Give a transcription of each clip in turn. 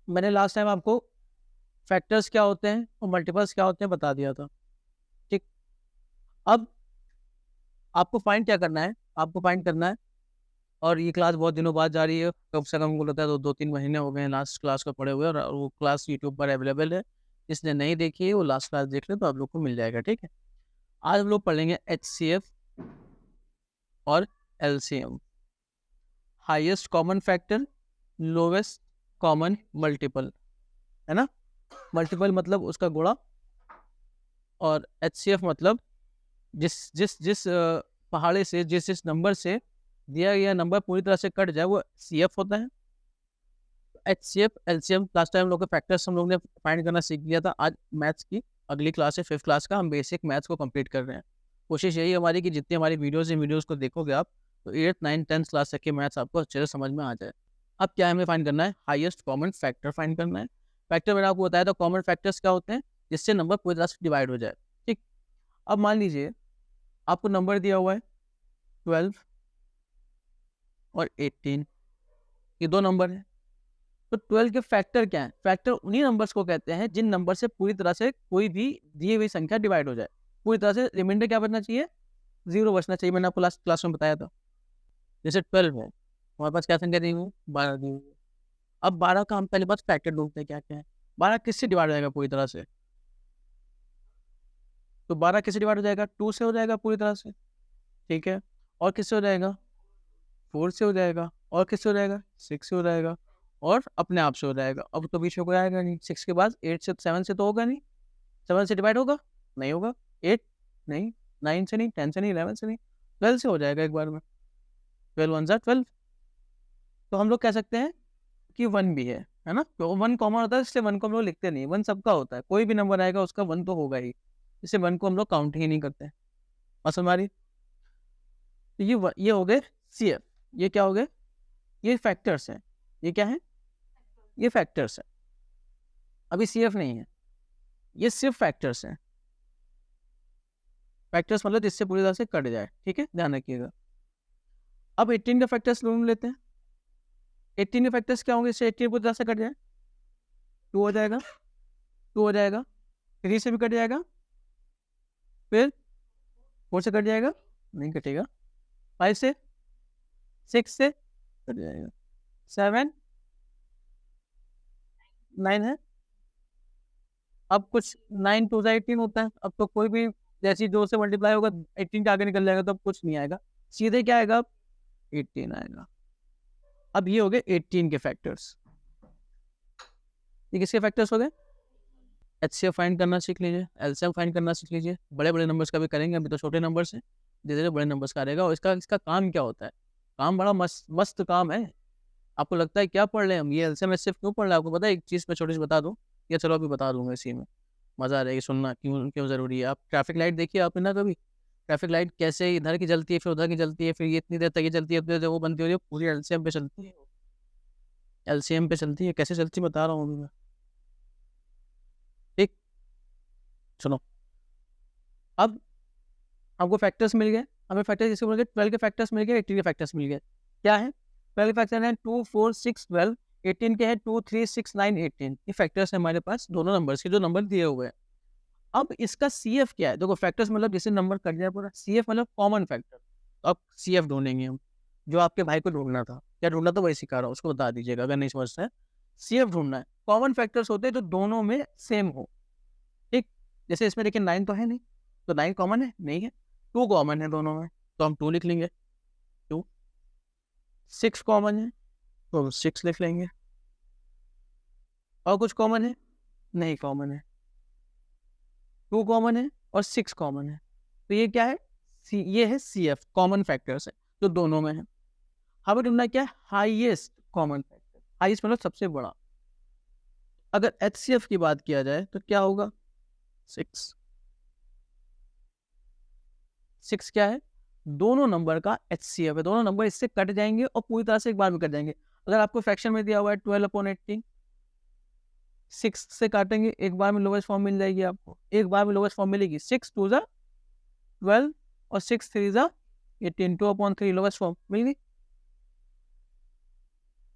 मैंने last time आपको factors क्या होते हैं और मल्टीपल्स क्या होते हैं बता दिया था। ठीक, अब आपको फाइंड क्या करना है, आपको फाइंड करना है, और ये क्लास बहुत दिनों बाद जा रही है, कम से कम मुझे लगता है 2-3 महीने हो गए हैं लास्ट क्लास को पढ़े हुए, और वो क्लास यूट्यूब पर अवेलेबल है। जिसने नहीं देखी है वो लास्ट क्लास देख ले तो आप लोग को मिल जाएगा। ठीक है, आज हम लोग पढ़ लेंगे HCF और LCM, highest common factor, lowest common multiple, है ना। मल्टीपल मतलब उसका गुणा, और HCF मतलब जिस जिस जिस पहाड़े से जिस नंबर से दिया गया नंबर पूरी तरह से कट जाए वो CF होता है। HCF LCM लास्ट टाइम हम लोग के फैक्टर्स हम लोग ने फाइंड करना सीख लिया था। आज मैथ्स की अगली क्लास है 5th क्लास का, हम बेसिक मैथ्स को कंप्लीट कर रहे हैं। कोशिश यही हमारी कि जितनी हमारी वीडियोस को देखोगे आप तो 8th 9th 10th क्लास तक के मैथ्स आपको अच्छे से समझ में आ जाए। अब क्या हमें फाइंड करना है, हाईएस्ट कॉमन फैक्टर फाइंड करना है। फैक्टर मैंने आपको बताया था कॉमन फैक्टर्स क्या होते हैं, जिससे नंबर पूरी तरह से डिवाइड हो जाए। ठीक, अब मान लीजिए आपको नंबर दिया हुआ है 12 और 18, ये दो नंबर है। तो 12 के फैक्टर क्या है, फैक्टर उन्हीं नंबर्स को कहते हैं जिन नंबर से पूरी तरह से कोई भी दी हुई संख्या डिवाइड हो जाए, पूरी तरह से रिमाइंडर क्या बचना चाहिए, 0 बचना चाहिए। मैंने आपको लास्ट क्लास में बताया था। जैसे 12 है, हमारे पास क्या संख्या दी हुई, 12 दी हुई है। अब 12 का हम पहले बात फैक्टर ढूंढते हैं क्या क्या है। 12 किससे डिवाइड हो जाएगा पूरी तरह से, तो 12 किससे डिवाइड हो जाएगा, 2 से हो जाएगा पूरी तरह से। ठीक है, और किससे हो जाएगा, 4 से हो जाएगा, और किससे हो जाएगा, 6 से हो जाएगा, और अपने आप से हो जाएगा। अब तो बीच में कोई आएगा नहीं, 6 के बाद 8 से 7 से तो होगा नहीं, 7 से डिवाइड होगा, नहीं होगा, 8 नहीं, 9 से नहीं, 10 से नहीं, 11 से नहीं, 12 से हो जाएगा एक बार में। 12 1 12, तो हम लोग कह सकते हैं कि 1 भी है ना। तो 1 कॉमन होता है, इसलिए 1 को हम लोग लिखते नहीं, 1 सबका होता है, कोई भी नंबर आएगा उसका 1 तो होगा ही, इसलिए 1 को हम लोग काउंट ही नहीं करते। बस हमारी तो ये हो गए CF। ये क्या हो गए, ये फैक्टर्स हैं। ये क्या है, ये फैक्टर्स है, अभी CF नहीं है, ये सिर्फ फैक्टर्स हैं। फैक्टर्स मतलब जिससे पूरी तरह से कट जाए। ठीक है, ध्यान रखिएगा। अब 18 का फैक्टर्स लोग लेते हैं। 18 के फैक्टर्स क्या होंगे, इससे 18 पूरी तरह से कट जाए, 2 हो जाएगा, 2 हो जाएगा, 3 से भी कट जाएगा, फिर 4 से कट जाएगा, नहीं कटेगा, 5 से, 6 से कट जाएगा, 7 9 है। अब कुछ 9 2 18 होता है, अब तो कोई भी जैसी 2 से मल्टीप्लाई होगा 18 के आगे निकल जाएगा, तो अब कुछ नहीं आएगा, सीधे क्या आएगा, 18 आएगा। अब ये हो गए 18 के फैक्टर्स। ये किसके फैक्टर्स हो गए, HCF फाइंड करना सीख लीजिए, LCM फाइंड करना सीख लीजिए। बड़े बड़े नंबर्स का भी करेंगे, अभी तो छोटे नंबर्स हैं, धीरे धीरे बड़े नंबर्स का आ रहेगा। और इसका काम क्या होता है, काम बड़ा मस्त मस्त काम है। आपको लगता है क्या पढ़ रहे हैं हम, ये LCM HCF क्यों पढ़ रहे हैं, आपको पता है एक चीज़ मैं छोटी सी बता दूँ, या चलो अभी बता दूंगा, इसी में मज़ा आ जाएगी सुनना, क्यों क्यों ज़रूरी है। आप ट्रैफिक लाइट देखिए आपने ना कभी, ट्रैफिक लाइट कैसे इधर की जलती है, फिर उधर की जलती है, फिर ये इतनी देर तक ये चलती है, उतनी देर वो बनती है, पूरी LCM पे चलती है, LCM पे चलती है। कैसे चलती है बता रहा हूँ अभी मैं। ठीक, सुनो। अब आपको फैक्टर्स मिल गए, हमें फैक्टर्स किसके मिल गए, 12 के फैक्टर्स मिल गए, 18 के फैक्टर्स मिल गए। क्या है, 12 के फैक्टर हैं 2 4 6 12, 18 के हैं 2 3 6 9 18। ये फैक्टर्स है हमारे पास दोनों नंबर्स के, जो नंबर दिए हुए हैं। अब इसका CF क्या है, देखो फैक्टर्स मतलब जिसे नंबर कट जाए पूरा, CF मतलब कॉमन फैक्टर। अब CF ढूंढेंगे हम, जो आपके भाई को ढूंढना था, क्या ढूंढना था वही सिखा रहा हूँ, उसको बता दीजिएगा अगर नहीं समझता है। CF ढूंढना है, कॉमन फैक्टर्स होते हैं जो दोनों में सेम हो। ठीक, जैसे इसमें देखिए 9 तो है नहीं, तो 9 कॉमन है नहीं है, 2 कॉमन है दोनों में, तो हम 2 लिख लेंगे, 2। 6 कॉमन है तो हम 6 लिख लेंगे, और कुछ कॉमन है, नहीं कॉमन है, 2 कॉमन है और 6 कॉमन है, तो ये क्या है, ये है CF, कॉमन फैक्टर्स है जो दोनों में है। हमें ढूंढना क्या है, हाईएस्ट कॉमन फैक्टर, हाईएस्ट मतलब सबसे बड़ा। अगर HCF की बात किया जाए तो क्या होगा, 6। 6 क्या है, दोनों नंबर का HCF है, दोनों नंबर इससे कट जाएंगे और पूरी तरह से एक बार में कट जाएंगे। अगर आपको फ्रैक्शन में दिया हुआ है 12/18, 6 से काटेंगे एक बार में लोवेस्ट फॉर्म मिल जाएगी आपको, एक बार में लोवेस्ट फॉर्म मिलेगी, 6 2 12 और 6 3 18, 2/3 लोवेस्ट फॉर्म मिल गई,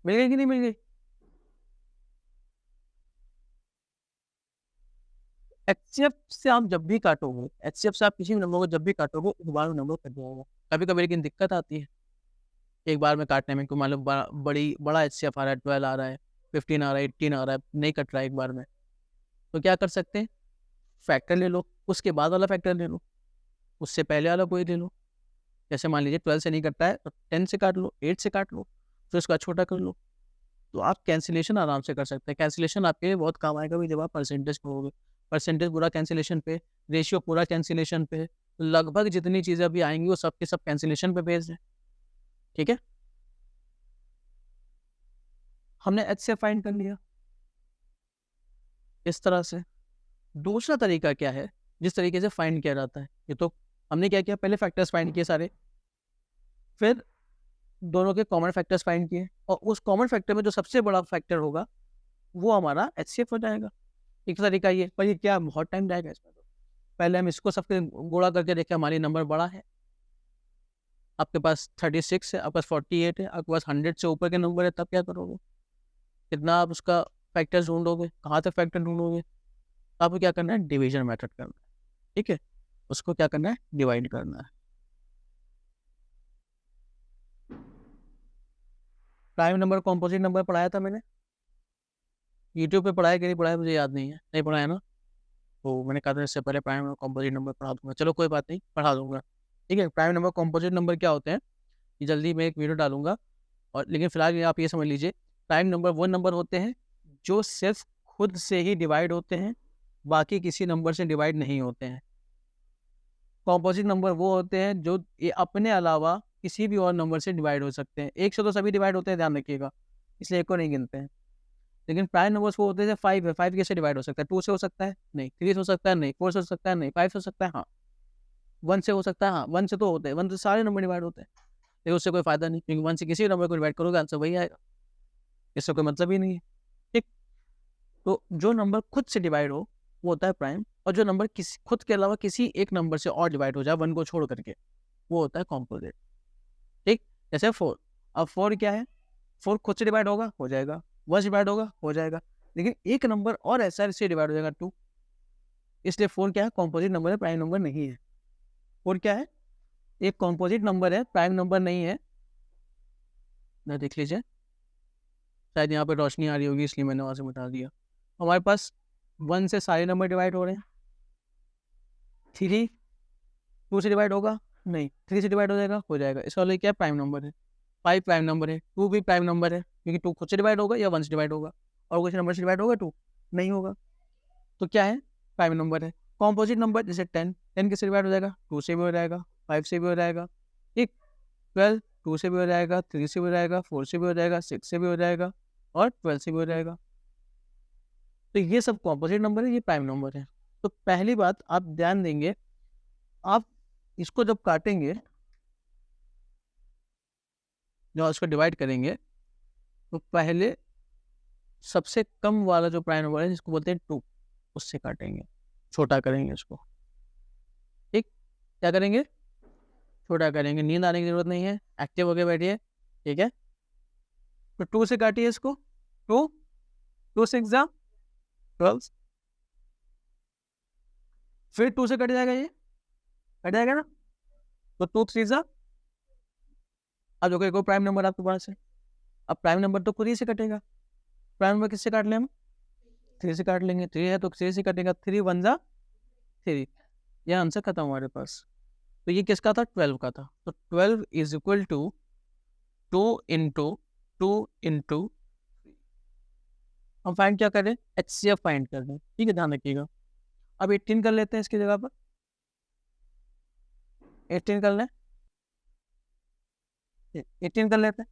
मिल गई कि नहीं मिल गई। एचसीएफ से आप जब भी काटोगे, एचसीएफ से आप किसी भी नंबर को जब भी काटोगे एक बार में नंबर कट जाएगा। कभी कभी लेकिन दिक्कत आती है एक बार में काटने में, मान लो बड़ा एचसीएफ आ रहा है, 12 आ रहा है, 15 आ रहा है, 18 आ रहा है, नहीं कट रहा है एक बार में, तो क्या कर सकते हैं, फैक्टर ले लो, उसके बाद वाला फैक्टर ले लो, उससे पहले वाला कोई ले लो। जैसे मान लीजिए 12 से नहीं कटता है तो 10 से काट लो, 8 से काट लो, फिर उसका छोटा कर लो। तो आप कैंसिलेशन आराम से कर सकते हैं। कैंसिलेशन आपके लिए बहुत काम आएगा भी जब आप परसेंटेज करोगे। परसेंटेज पूरा कैंसिलेशन पे, रेशियो पूरा कैंसिलेशन पे, लगभग जितनी चीज़ें अभी आएंगी वो सब के सब कैंसिलेशन पे बेस्ड है। ठीक है, हमने एचसीएफ फाइंड कर लिया इस तरह से। दूसरा तरीका क्या है जिस तरीके से फाइंड किया जाता है, ये तो हमने क्या किया, पहले फैक्टर्स फाइंड किए सारे, फिर दोनों के कॉमन फैक्टर्स फाइंड किए, और उस कॉमन फैक्टर में जो सबसे बड़ा फैक्टर होगा वो हमारा एचसीएफ हो जाएगा। एक तरीका ये, पर ये क्या बहुत टाइम जाएगा इसमें, तो पहले हम इसको सबके गुणा करके देखें, हमारी नंबर बड़ा है, आपके पास 36 है, आपके पास 48 है, आपके पास 100 से ऊपर के नंबर है, तब क्या करोगे, कितना आप उसका फैक्टर ढूंढोगे, कहाँ तक फैक्टर ढूंढोगे, आपको क्या करना है, डिवीजन मेथड करना है। ठीक है, उसको क्या करना है, डिवाइड करना है। प्राइम नंबर कॉम्पोजिट नंबर पढ़ाया था मैंने, यूट्यूब पे पढ़ाया कि नहीं पढ़ाया मुझे याद नहीं है, नहीं पढ़ाया ना, तो मैंने कहा था इससे पहले प्राइम नंबर कॉम्पोजिट नंबर पढ़ा दूंगा, चलो कोई बात नहीं, पढ़ा दूंगा। ठीक है, प्राइम नंबर कॉम्पोजिट नंबर क्या होते हैं, ये जल्दी मैं एक वीडियो डालूंगा, और लेकिन फिलहाल आप ये समझ लीजिए, प्राइम नंबर वो नंबर होते हैं जो सिर्फ खुद से ही डिवाइड होते हैं, बाकी किसी नंबर से डिवाइड नहीं होते हैं। कॉम्पोजिट नंबर वो होते हैं जो ये अपने अलावा किसी भी और नंबर से डिवाइड हो सकते हैं। एक से तो सभी डिवाइड होते हैं, ध्यान रखिएगा, इसलिए एक को नहीं गिनते हैं। लेकिन प्राइम नंबर्स वो होते हैं, 5 है, 5 कैसे डिवाइड हो सकता है, 2 से हो सकता है नहीं, 3 से हो सकता है नहीं, 4 से हो सकता है नहीं, 5 से हो सकता है हाँ, 1 से हो सकता है हाँ, 1 से तो होते हैं, 1 से सारे नंबर डिवाइड होते हैं, लेकिन उससे कोई फायदा नहीं, क्योंकि 1 से किसी नंबर को डिवाइड करोगे आंसर वही आएगा, इससे कोई मतलब ही नहीं है। ठीक, तो जो नंबर खुद से डिवाइड हो वो होता है प्राइम, और जो नंबर किसी खुद के अलावा किसी एक नंबर से और डिवाइड हो जाए 1 को छोड़ करके, वो होता है कॉम्पोजिट। ठीक, जैसे 4, अब 4 क्या है, 4 खुद से डिवाइड होगा, हो जाएगा, 1 से डिवाइड होगा, हो जाएगा, लेकिन एक नंबर और ऐसा है इससे डिवाइड हो जाएगा 2, इसलिए 4 क्या है, कॉम्पोजिट नंबर है, प्राइम नंबर नहीं है। 4 क्या है, एक कॉम्पोजिट नंबर है, प्राइम नंबर नहीं है। ना देख लीजिए, शायद यहाँ पे रोशनी आ रही होगी इसलिए मैंने वहाँ से बता दिया। हमारे पास 1 से सारे नंबर डिवाइड हो रहे हैं, 3 2 से डिवाइड होगा नहीं, 3 से डिवाइड हो जाएगा, हो जाएगा, इसका मतलब क्या प्राइम नंबर है। 5 प्राइम नंबर है, 2 भी प्राइम नंबर है, क्योंकि 2 खुद से डिवाइड होगा या 1 से डिवाइड होगा, और किसी नंबर से डिवाइड होगा 2 नहीं होगा, तो क्या है, प्राइम नंबर है। कॉम्पोजिट नंबर जैसे 10, 10 किससे डिवाइड हो जाएगा, 2 से भी हो जाएगा, 5 से भी हो जाएगा। ठीक, 12 2 से भी हो जाएगा, 3 से भी हो जाएगा, 4 से भी हो जाएगा, 6 से भी हो जाएगा, और 12 से भी हो जाएगा। तो ये सब कॉम्पोजिट नंबर है, ये प्राइम नंबर है। तो पहली बात आप ध्यान देंगे, आप इसको जब काटेंगे, जब इसको डिवाइड करेंगे, तो पहले सबसे कम वाला जो प्राइम नंबर है जिसको बोलते हैं 2, उससे काटेंगे, छोटा करेंगे इसको। ठीक, क्या करेंगे, छोटा करेंगे, नींद आने की जरूरत नहीं है, एक्टिव होके बैठिए। ठीक है, तो 2 से काटिए इसको, 2 2 6 12, फिर 2 से कट जाएगा, ये कट जाएगा ना, तो 2 3 अब जो कोई प्राइम नंबर आपके पास है, अब प्राइम नंबर तो खुद ही से कटेगा, प्राइम नंबर किससे काट लें हम, 3 से काट लेंगे, 3 है तो 3 से कटेगा, 3 1 3, यह आंसर खत्म हमारे पास। तो ये किसका था, 12 का था, तो 12 is equal to 2 into 2 into, हम फाइंड क्या करें, एचसीएफ फाइंड कर रहे हैं। ठीक है, ध्यान रखिएगा। अब 18 कर लेते हैं इसकी जगह पर, 18 कर लें, 18 कर लेते हैं,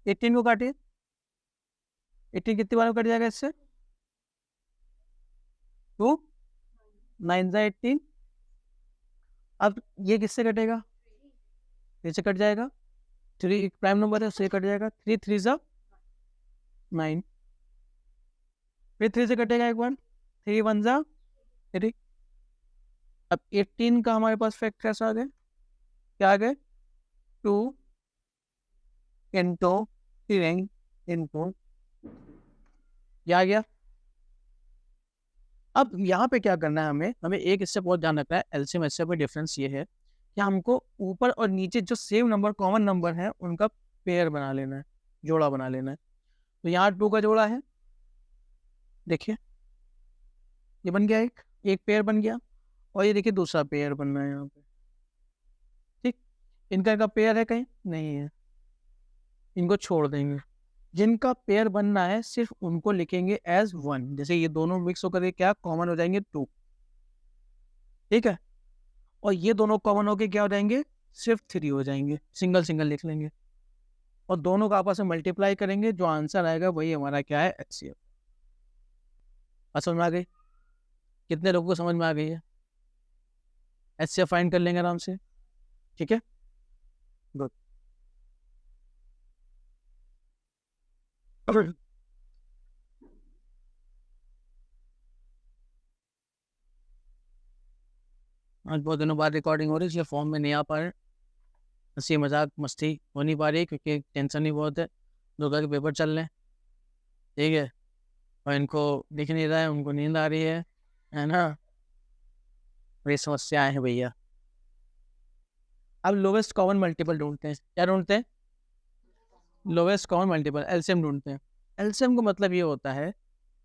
18 को काटिए, 18 कितनी बार में कट जाएगा इससे, 2 9 18, अब ये किससे कटेगा, 3 से कट जाएगा, 3 प्राइम नंबर है उससे कट जाएगा, 3 3 9, फिर 3 से कटेगा एक बार, 3 1 3। अब 18 का हमारे पास फैक्ट कैसा आ गया, क्या आ गए, 2 इंटू 3 इंटू, क्या आ गया, अब यहाँ पे क्या करना है, हमें एक स्टेप और ध्यान रखना है। एलसीएम एचसीएफ में डिफरेंस ये है कि हमको ऊपर और नीचे जो सेम नंबर कॉमन नंबर है उनका पेयर बना लेना है, जोड़ा बना लेना है। तो यहाँ 2 का जोड़ा है, देखिए ये बन गया, एक पेयर बन गया, और ये देखिए दूसरा पेयर बनना है यहाँ पे। ठीक, इनका का पेयर है कहीं नहीं है, इनको छोड़ देंगे। जिनका पेयर बनना है सिर्फ उनको लिखेंगे एज 1। जैसे ये दोनों मिक्स होकर क्या कॉमन हो जाएंगे 2, ठीक है। और ये दोनों कॉमन होके क्या हो जाएंगे, सिर्फ 3 हो जाएंगे, सिंगल सिंगल लिख लेंगे। और दोनों का आपस में मल्टीप्लाई करेंगे, जो आंसर आएगा वही हमारा क्या है, एचसीएफ। समझ में आ गई? कितने लोगों को समझ में आ गई है? एचसीएफ फाइंड कर लेंगे आराम से, ठीक है, गुड। आज बहुत दिनों बाद रिकॉर्डिंग हो रही है, इसलिए फॉर्म में नहीं आ पा रहे, हंसी मजाक मस्ती हो नहीं पा रही क्योंकि टेंशन ही बहुत है, दुर्गा के पेपर चल रहे हैं, ठीक है। और इनको दिख नहीं रहा है, उनको नींद आ रही है ना, बड़ी समस्याएं हैं भैया। अब लोवेस्ट कॉमन मल्टीपल ढूंढते हैं। क्या ढूंढते हैं? लोवेस्ट कॉमन मल्टीपल, एलसीएम ढूंढते हैं। एलसीएम का मतलब ये होता है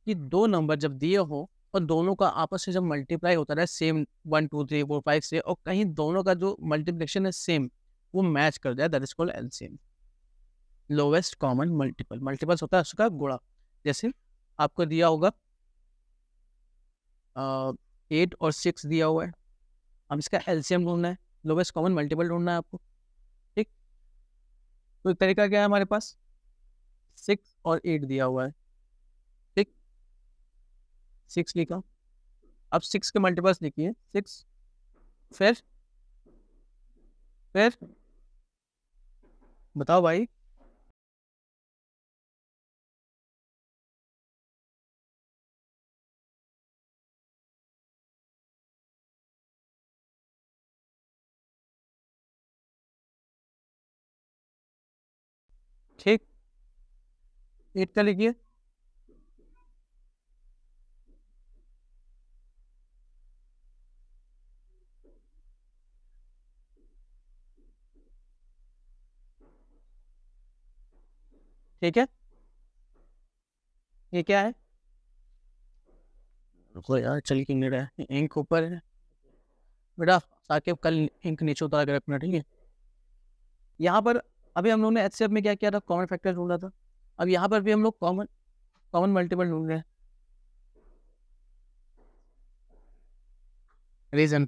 कि दो नंबर जब दिए हो और दोनों का आपस में जब मल्टीप्लाई होता रहे सेम 1 2 3 4 5 से, और कहीं दोनों का जो मल्टीप्लिकेशन है सेम, वो मैच कर जाए, that is called LCM. Lowest common multiple, multiples होता है उसका गुणा। जैसे आपको दिया होगा 8 और 6 दिया हुआ है, अब इसका एलसीएम ढूंढना है, लोवेस्ट कॉमन मल्टीपल ढूंढना है आपको, ठीक। तो एक तरीका क्या है हमारे पास, 6 और 8 दिया हुआ है, ठीक, 6 लिखा। अब 6 के मल्टीपल्स लिखिए, 6, फिर बताओ भाई, ठीक, 8 का लिखिए, ठीक है। ये क्या है? रुको यार, चल क्यों नहीं रहा है, इंक ऊपर है बेटा, साकिब कल इंक नीचे उतार के रखना, ठीक है। यहाँ पर अभी हम लोग ने एचसीएफ में क्या किया था, कॉमन फैक्टर ढूंढा था। अब यहाँ पर भी हम लोग कॉमन कॉमन मल्टीपल ढूंढ रहे हैं। रीजन,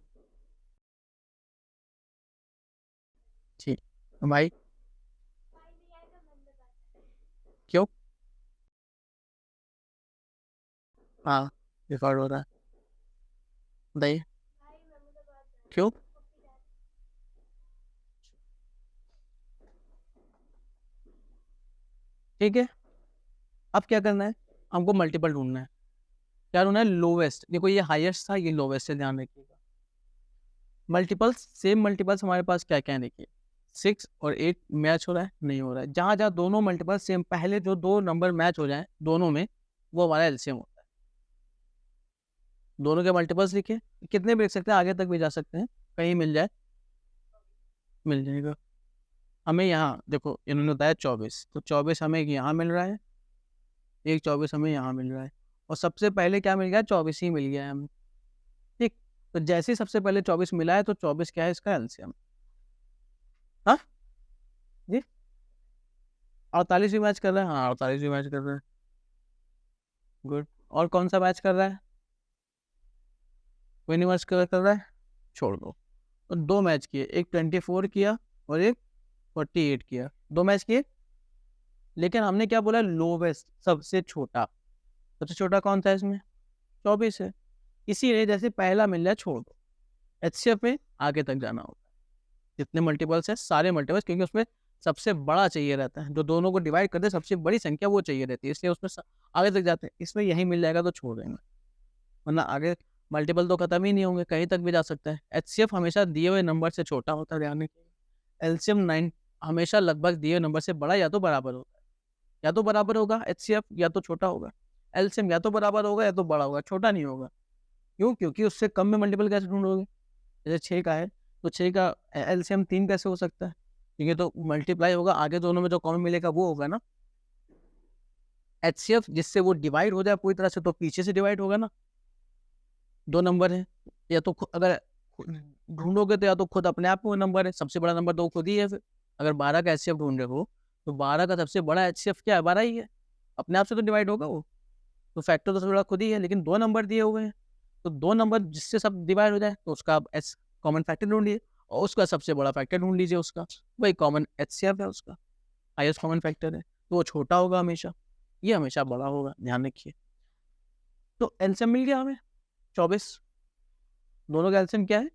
ठीक भाई, क्यों? हाँ, रिकॉर्ड हो रहा है, बताइए क्यों। ठीक है, अब क्या करना है, हमको मल्टीपल ढूंढना है। क्या ढूंढना है? लोवेस्ट। देखो ये हाईएस्ट था, ये लोवेस्ट है, ध्यान रखिएगा। मल्टीपल्स, सेम मल्टीपल्स हमारे पास क्या क्या है, देखिए 6 और 8 मैच हो रहा है, नहीं हो रहा है। जहाँ जहाँ दोनों मल्टीपल सेम, पहले जो दो नंबर मैच हो जाए दोनों में, वो हमारा एलसीएम होता है। दोनों के मल्टीपल्स लिखे, कितने भी लिख सकते हैं, आगे तक भी जा सकते हैं, कहीं मिल जाए मिल जाएगा। हमें यहाँ देखो, इन्होंने बताया 24, तो 24 हमें यहाँ मिल रहा है, एक 24 हमें यहाँ मिल रहा है, और सबसे पहले क्या मिल गया, 24 ही मिल गया है हमें, ठीक। तो जैसे ही सबसे पहले 24 मिला है, तो 24 क्या है, इसका एलसीएम। हाँ जी, 48 भी मैच कर रहा है, हाँ 48 भी मैच कर रहा है, गुड। और कौन सा मैच कर रहा है? कोई नहीं मैच कर रहा है, छोड़ दो। तो दो मैच किए, एक 24 किया और एक 48 किया, दो मैच किए। लेकिन हमने क्या बोला, लोवेस्ट, सबसे छोटा। सबसे छोटा कौन सा है इसमें? 24 है। इसीलिए जैसे पहला मिल जाए छोड़ दो। एचसीएफ में आगे तक जाना होगा, जितने मल्टीपल्स है सारे मल्टीपल्स, क्योंकि उसमें सबसे बड़ा चाहिए रहता है, जो दोनों को डिवाइड करते हैं सबसे बड़ी संख्या वो चाहिए रहती है, इसलिए उसमें आगे तक जाते हैं। इसमें यही मिल जाएगा तो छोड़ देंगे, वरना आगे मल्टीपल तो खत्म ही नहीं होंगे, कहीं तक भी जा सकता है। एचसीएफ हमेशा दिए हुए नंबर से छोटा होता है, ध्यान रखिए। एलसीएम 9 हमेशा लगभग दिए हुए नंबर से बड़ा या तो बराबर होता है, या तो बराबर होगा एचसीएफ, या तो छोटा होगा। एलसीएम या तो बराबर होगा या तो बड़ा होगा, छोटा नहीं होगा। क्यों? क्योंकि उससे कम में मल्टीपल कैसे ढूंढोगे? जैसे 6 का है तो 6 का एलसीएम 3 कैसे हो सकता है? क्योंकि तो मल्टीप्लाई होगा, आगे दोनों में जो कॉमन मिलेगा वो होगा ना। एचसीएफ जिससे वो डिवाइड हो जाए पूरी तरह से, तो पीछे से डिवाइड होगा ना। 2 नंबर है, या तो अगर ढूंढोगे तो या तो खुद अपने आप में वो नंबर है, सबसे बड़ा नंबर तो खुद ही है। फिर अगर 12 का एचसीएफ ढूंढ रहे हो तो 12 का सबसे बड़ा एचसीएफ क्या है? 12 ही है, अपने आप से तो डिवाइड होगा वो। तो फैक्टर तो सबसे बड़ा खुद ही है, लेकिन 2 नंबर दिए हुए हैं, तो 2 नंबर जिससे सब डिवाइड हो जाए तो उसका आप एच कॉमन फैक्टर ढूंढिए, और उसका सबसे बड़ा फैक्टर ढूंढ लीजिए, उसका वही कॉमन एचसीएफ है, उसका हाईएस्ट कॉमन फैक्टर है, तो वो छोटा होगा हमेशा, ये हमेशा बड़ा होगा, ध्यान रखिए। तो एलसीएम मिल गया हमें 24, दोनों का एलसीएम क्या है?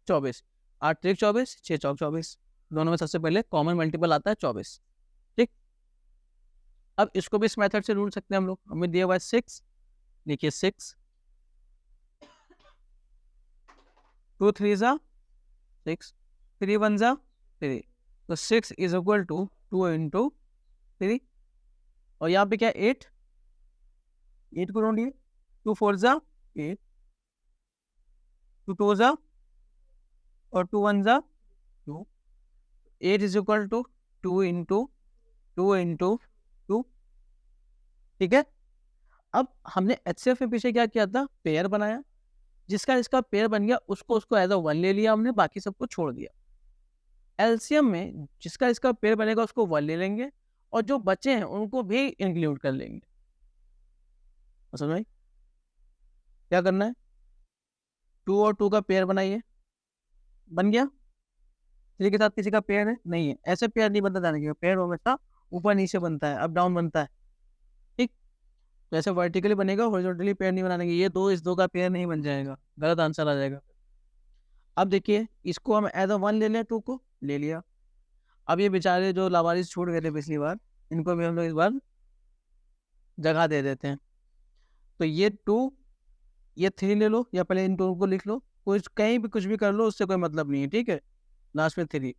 24। 8 3 24, 6 चौक 24, दोनों में सबसे पहले कॉमन मल्टीपल आता है 24। ठीक, अब इसको भी इस मेथड से ढूंढ सकते हैं हम लोग। हमें दिया हुआ है 6, देखिए 6, 2 3 जा 6, 3 1 जा 3, तो 6 इज इक्वल टू 2 इंटू 3, और यहाँ पे क्या 8, 8 को ढूंढिए। 2 4 जा 8, 2 2 जा और 2 1 जा 2, 8 is equal to 2 into 2 into 2। ठीक है, अब हमने एचसीएफ के पीछे क्या किया था? पेयर बनाया, जिसका इसका पेयर बन गया उसको एज अ 1 ले लिया हमने, बाकी सबको छोड़ दिया। एलसीएम में जिसका इसका पेयर बनेगा उसको 1 ले लेंगे, और जो बचे हैं उनको भी इंक्लूड कर लेंगे। समझ में? क्या करना है? 2 और 2 का पेयर बनाइए, बन गया। 3 के साथ किसी का पेयर है? नहीं है। ऐसे पेयर नहीं बनता जाने के, पेयर हमेशा ऊपर नीचे बनता है, अप डाउन बनता है। ठीक, तो ऐसे वर्टिकली बनेगा, हॉरिजॉन्टली पेयर नहीं बनाने के। ये 2 इस 2 का पेयर नहीं बन जाएगा, गलत आंसर आ जाएगा। अब देखिए, इसको हम एज अ 1 ले लें, 2 को ले लिया। अब ये बेचारे जो लावारिस छूट गए थे पिछली बार, इनको भी हम लोग इस बार जगह दे देते हैं। तो ये 2, ये 3 ले लो, या पहले इन 2 को लिख लो, कुछ कहीं भी कुछ भी कर लो, उससे कोई मतलब नहीं है। ठीक है, लास्ट में 3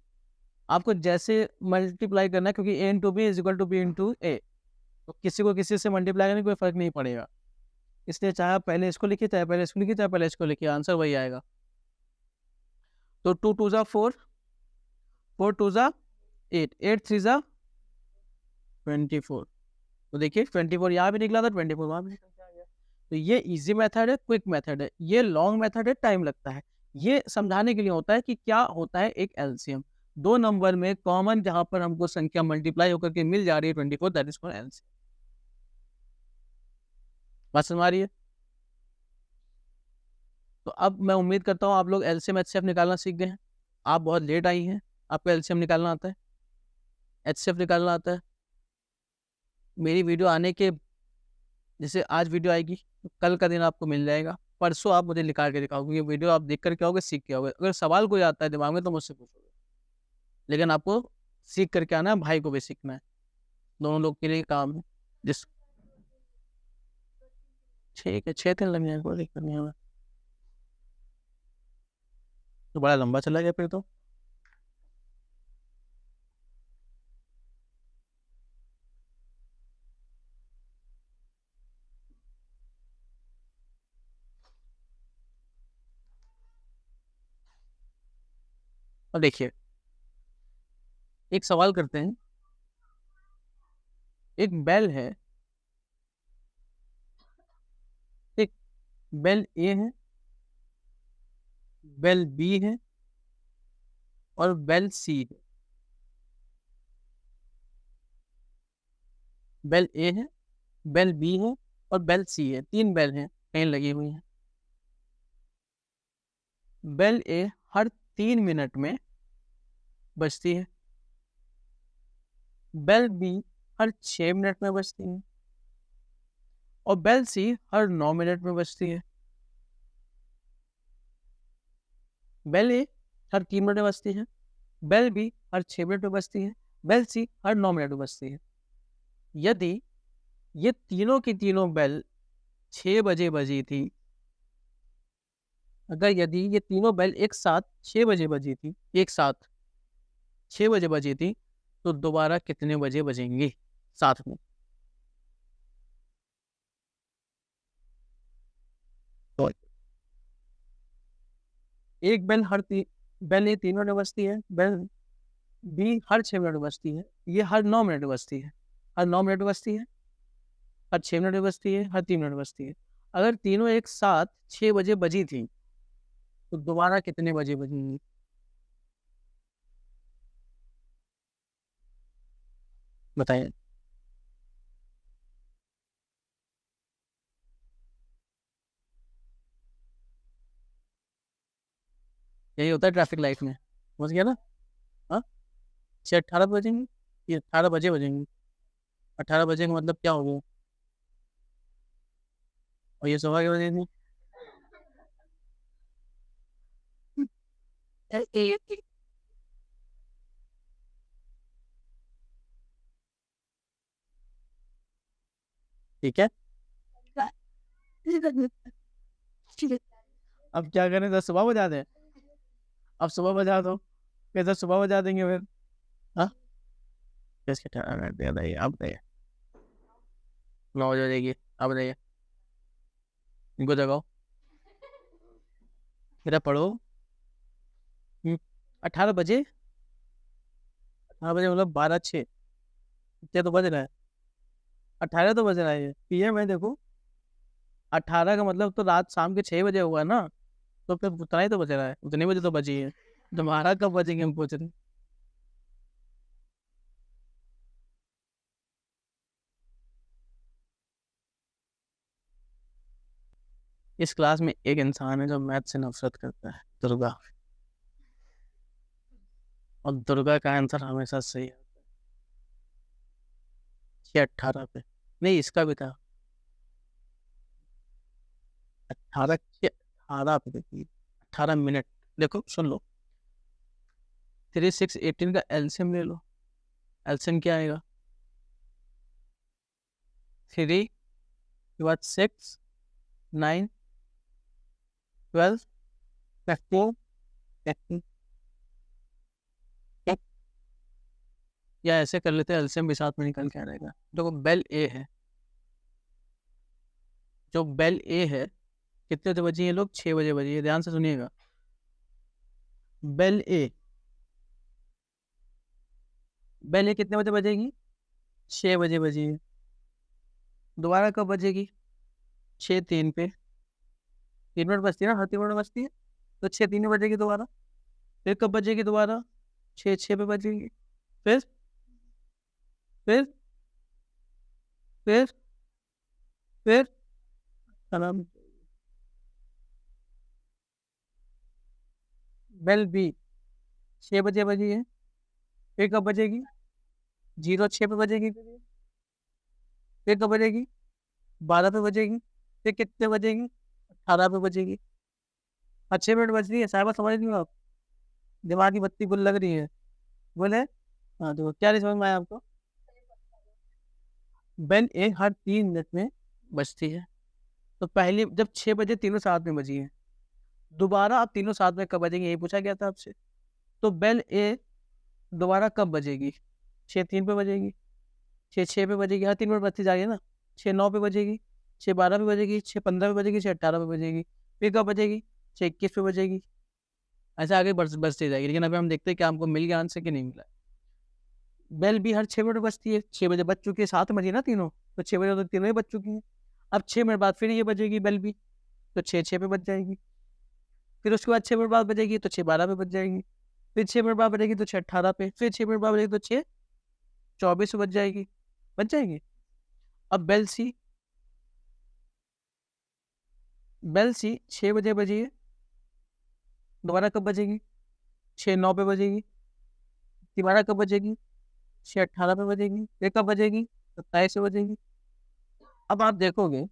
आपको जैसे मल्टीप्लाई करना है, क्योंकि A into B is equal to B into A, तो किसी को किसी से मल्टीप्लाई करने कोई फर्क नहीं पड़ेगा। इसलिए चाहे आप पहले इसको लिखिए, चाहे पहले इसको लिखिए, चाहे पहले इसको लिखिए, आंसर वही आएगा। तो 2 2 जा 4, 4 2 जा 8, 8 3 जा 24, तो देखिए 24 यहाँ भी निकला था, 24 वहाँ भी निकल के आ गया। तो ये इजी मेथड है, क्विक मेथड है। ये लॉन्ग मेथड है, टाइम लगता है। ये समझाने के लिए होता है कि क्या होता है एक एलसीएम। 2 नंबर में कॉमन जहां पर हमको संख्या मल्टीप्लाई होकर के मिल जा रही है 24, दैट इज कॉल्ड एलसीएम। बात समझ आ रही है? तो अब मैं उम्मीद करता हूँ आप लोग एलसीएम एचसीएफ निकालना सीख गए हैं। आप बहुत लेट आई हैं, आपको एलसीएम निकालना आता है, एचसीएफ निकालना आता है। मेरी वीडियो आने के, जैसे आज वीडियो आएगी तो कल का दिन आपको मिल जाएगा, परसों आप मुझे निकाल के दिखाओगे। ये वीडियो आप देख कर क्या होगे, सीख के आओगे। अगर सवाल कोई आता है दिमाग में तो मुझसे पूछोगे, लेकिन आपको सीख करके आना है, भाई को भी सीखना है, दोनों लोग के लिए काम है। जिस ठीक है, 6 दिन लग जाएगा, कोई दिक्कत नहीं है। तो बड़ा लंबा चला गया फिर तो। अब देखिए, एक सवाल करते हैं। एक बेल है, एक बेल ए है, बेल बी है और बेल सी है। बेल ए है, बेल बी है और बेल सी है, 3 बेल हैं कहीं लगी हुई हैं। बेल ए हर 3 मिनट में बजती है, बेल बी हर 6 मिनट में बजती है और बेल सी हर 9 मिनट में बजती है। बेल ए हर 3 मिनट में बजती है, बेल बी हर 6 मिनट में बजती है, बेल सी हर 9 मिनट में बजती है। यदि ये तीनों की तीनों बेल 6 बजे बजी थी, अगर यदि ये तीनों बेल एक साथ 6 बजे बजी थी, एक साथ 6 बजे बजी थी, तो दोबारा कितने बजे बजेंगी साथ में? तो एक बेल ए 3 मिनट में बजती है, बेल बी हर 6 मिनट में बजती है, ये हर 9 मिनट में बजती है, हर 9 मिनट में बजती है, हर 6 मिनट में बजती है, हर 3 मिनट में बजती है। अगर तीनों एक साथ 6 बजे बजी थी तो दोबारा कितने बजे बजेंगी? बताइए। यही होता है ट्रैफिक लाइट में, समझ गया ना? हाँ, 6:18 बजेंगी, ये 18 बजे बजेंगी। 18 बजे का मतलब क्या हो गया? और ये सुबह के बजे थी। ठीक है, अब क्या करें, 10 सुबह बजा दें? अब सुबह बजा दो, कैसे सुबह बजा देंगे फिर? हाँ, कैसे 18 मिनट दे बताइए, आप बताइए। 9 बजे बजेगी, आप बताइए। इनको जगाओ, मेरा पढ़ो। 18 बजे, 18 बजे मतलब 12:06, इतने तो बज रहा है। 18 तो बज रहा है, ये पीएम है देखो। 18 का मतलब तो रात शाम के 6 बजे हुआ ना, तो फिर उतना ही तो बज रहा है, उतने बजे तो बजी है। तुम्हारा कब बजेंगे हम पूछ रहे हैं। इस क्लास में एक इंसान है जो मैथ से नफरत करता है, दुर्गा। और दुर्गा का आंसर हमेशा सही है। 6:18 पे, नहीं इसका भी था। 18 पे देखिए, 18 मिनट। देखो सुन लो, 3618 का एलसीएम ले लो। एलसीएम क्या आएगा? 3 के बाद 6, 9, 12, 15, 15। या ऐसे कर लेते हैं, एलसीएम भी साथ में निकल के आ जाएगा। देखो बेल ए है, जो बेल ए है, कितने बजे बजी है लोग? 6 बजे बजी है, ध्यान से सुनिएगा। बेल ए, बेल ए कितने बजे बजेगी? 6 बजे बजी है। दोबारा कब बजेगी? 6:03 पे। 3 मिनट बजती है ना, हर 3 मिनट बजती है, तो 6:03 में बजेगी दोबारा। फिर कब बजेगी दोबारा? 6:06 पे बजेगी। फिर फिर फिर फिर आराम। बेल बी 6 बजे बजी है, फिर कब बजेगी? 06 पे बजेगी। फिर कब बजेगी? 12 पे बजेगी। फिर कितने बजेगी? 18 पे बजेगी। 6 मिनट बज रही है, साहब समझ रही हो आप? दिमाग की बत्ती गुल लग रही है, बोले। हाँ तो क्या नहीं समझ में आया आपको? बेल ए हर 3 मिनट में बजती है। तो पहली जब 6 बजे तीनों साथ में बजी है, दोबारा आप तीनों साथ में कब बजेंगे, यही पूछा गया था आपसे। तो बेल ए दोबारा कब बजेगी? 6:03 पे बजेगी, 6:06 पे बजेगी, हर 3 मिनट बजती जा रही है ना। 6:09 पे बजेगी, 6:12 पे बजेगी, 6:15 पे बजेगी, 6:18 पे बजेगी। फिर कब बजेगी? 6:21 पे बजेगी। ऐसे आगे बजती जाएगी, लेकिन अभी हम देखते हैं कि हमको मिल गया आंसर कि नहीं मिला। बेल भी हर 6 मिनट बजती है, 6 बजे बज चुकी है, 7 बजी ना तीनों, तो 6 बजे तो तीनों ही बज चुकी हैं। अब 6 मिनट बाद फिर ये बजेगी बेल भी, तो 6:06 पे बज जाएगी। फिर उसके बाद 6 मिनट बाद बजेगी तो 6:12 पे बज जाएगी। फिर 6 मिनट बाद बजेगी तो 6:18 पे, फिर 6 मिनट बाद बजेगी तो 6:24 पे बज जाएगी। बज जाएगी। अब बेल सी 6 बजे बजी है, दोबारा कब बजेगी? 6:09 पे बजेगी। दोबारा कब बजेगी? 6:18 पे बजेगी। फिर कब बजेगी? 27 पे बजेगी। अब आप देखोगे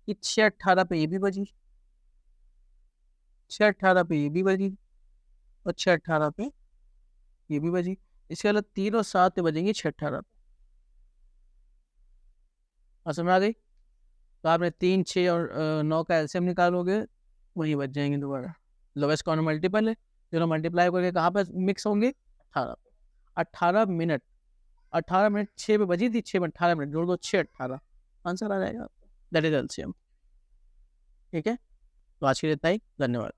कि 6:18 पे ये भी बजी, 6:18 पे ये भी बजी, और 6:18 पे ये भी बजी। इसके अलावा तीनों साथ में बजेंगी 6:18 पे। और समझ आ गई? तो आपने 3, 6 और 9 का एलसीएम निकालोगे, वही बच जाएंगे दोबारा। लोवेस्ट कॉमन मल्टीपल है, दोनों मल्टीप्लाई करके कहाँ पर मिक्स होंगे? 18 पे। 18 मिनट, 18 मिनट 6 पे बजी थी, 6 में 18 मिनट जोड़ दो, 6:18, आंसर आ जाएगा आपका। That is LCM. ठीक है, तो आज के लिए इतना ही, धन्यवाद।